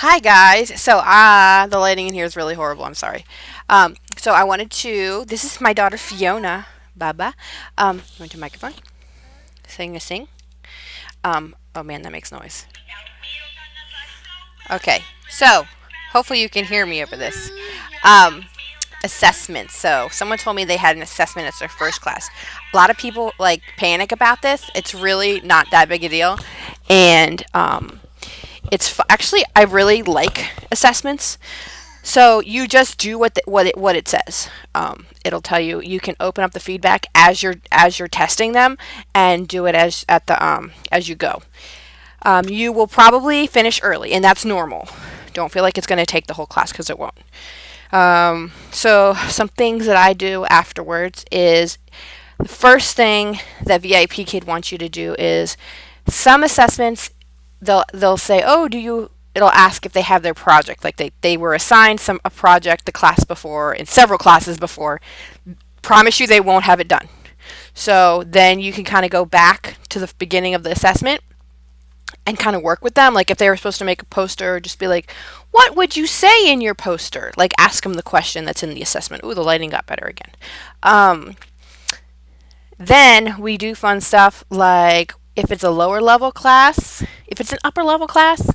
Hi guys. The lighting in here is really horrible. I'm sorry. So I wanted to. This is my daughter Fiona. Baba. Went to microphone. Sing. Oh man, that makes noise. Okay. So hopefully you can hear me over this. Um, Assessment. So someone told me they had an assessment as their first class. A lot of people like panic about this. It's really not that big a deal, and actually I really like assessments. So you just do what it says. It'll tell you. You can open up the feedback as you're testing them, and do it as you go. You will probably finish early, and that's normal. Don't feel like it's going to take the whole class because it won't. So some things that I do afterwards is the first thing that VIP Kid wants you to do is some assessments. They'll say, oh, do you? It'll ask if they have their project, like they were assigned a project the class before in several classes before. Promise you they won't have it done. So then you can kind of go back to the beginning of the assessment and kind of work with them. Like if they were supposed to make a poster, just be like, what would you say in your poster? Like ask them the question that's in the assessment. Ooh, the lighting got better again. Um, then we do fun stuff like if it's a lower level class, if it's an upper level class,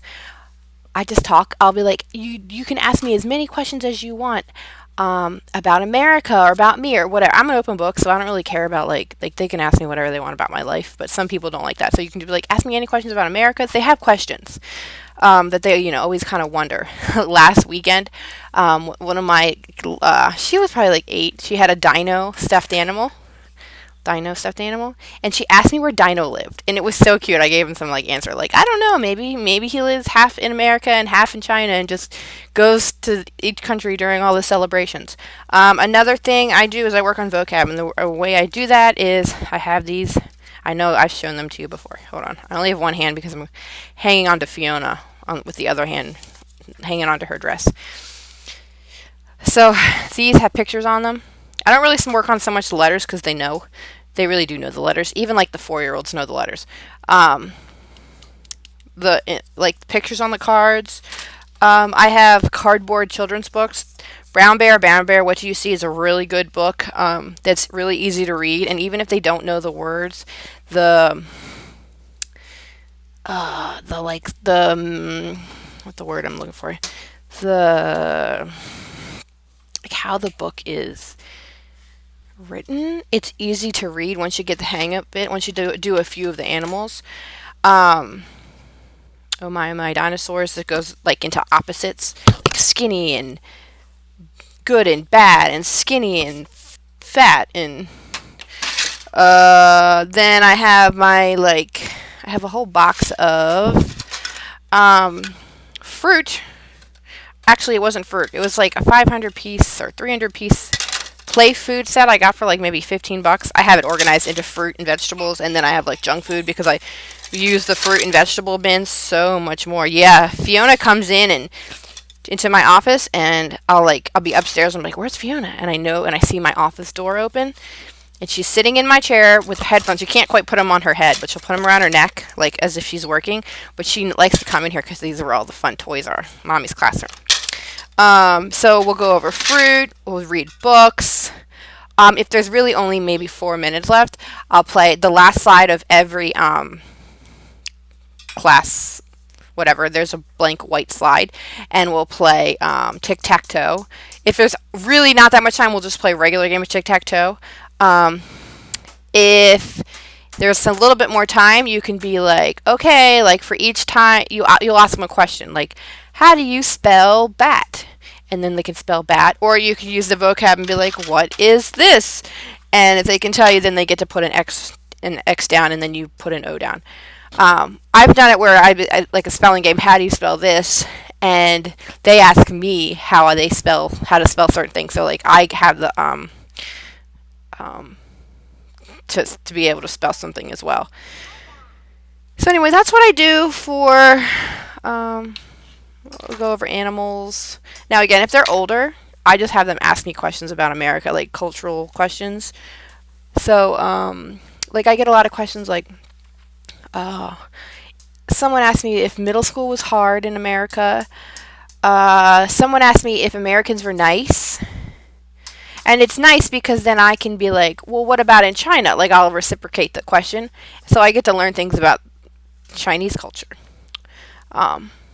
I just talk. I'll be like, you can ask me as many questions as you want about America or about me or whatever. I'm an open book, so I don't really care about like they can ask me whatever they want about my life. But some people don't like that, so you can be like, ask me any questions about America. They have questions that they always kind of wonder. Last weekend, one of my she was probably like 8. She had a Dino stuffed animal, and she asked me where Dino lived, and it was so cute. I gave him some like answer, like I don't know, maybe he lives half in America and half in China, and just goes to each country during all the celebrations. Another thing I do is I work on vocab, and the way I do that is I have these. I know I've shown them to you before. Hold on, I only have one hand because I'm hanging on to Fiona with the other hand hanging onto her dress. So these have pictures on them. I don't really work on so much the letters because they really do know the letters. Even like the 4-year-olds know the letters. Um, like pictures on the cards. I have cardboard children's books. Brown Bear, What Do You See is a really good book. That's really easy to read, and even if they don't know the words, the what the word I'm looking for, the like how the book is written. It's easy to read once you get the hang of it. Once you do a few of the animals. Um, oh my dinosaurs that goes like into opposites, like skinny and good and bad, and skinny and fat, and then I have a whole box of fruit. Actually, it wasn't fruit. It was like a 500 piece or 300 piece play food set I got for like maybe $15. I have it organized into fruit and vegetables, and then I have like junk food because I use the fruit and vegetable bins so much more. Yeah, Fiona comes in and into my office, and I'll be upstairs. I'm like, where's Fiona? And I see my office door open, and she's sitting in my chair with headphones. You can't quite put them on her head, but she'll put them around her neck, like as if she's working. But she likes to come in here because these are where all the fun toys are. Mommy's classroom. So we'll go over fruit. We'll read books. If there's really only maybe 4 minutes left, I'll play the last slide of every class. Whatever. There's a blank white slide, and we'll play tic tac toe. If there's really not that much time, we'll just play a regular game of tic tac toe. Um, if there's a little bit more time, you can be like, okay, like for each time you'll ask them a question, like, how do you spell bat? And then they can spell bat, or you can use the vocab and be like, what is this? And if they can tell you, then they get to put an X down, and then you put an O down. I've done it where I like a spelling game. How do you spell this? And they ask me how to spell certain things. So like I have the um, to be able to spell something as well. So anyway, that's what I do for. We'll go over animals. Now again, if they're older, I just have them ask me questions about America, like cultural questions. So like I get a lot of questions like, uh, someone asked me if middle school was hard in America. Someone asked me if Americans were nice. And it's nice because then I can be like, well, what about in China? Like, I'll reciprocate the question. So I get to learn things about Chinese culture.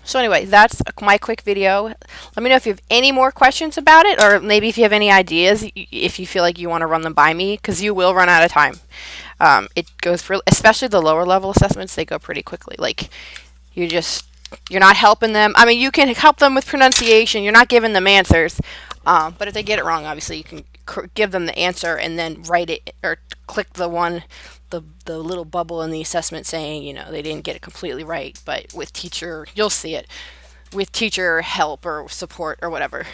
So anyway, that's my quick video. Let me know if you have any more questions about it, or maybe if you have any ideas, if you feel like you want to run them by me, because you will run out of time. It goes for, especially the lower level assessments, they go pretty quickly. Like, you're not helping them. I mean, you can help them with pronunciation. You're not giving them answers. But if they get it wrong, obviously you can give them the answer and then write it or click the little bubble in the assessment saying, they didn't get it completely right, but with teacher, you'll see it with teacher help or support or whatever.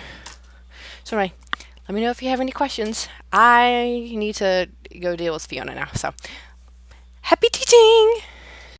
So anyway, let me know if you have any questions. I need to go deal with Fiona now. So happy teaching!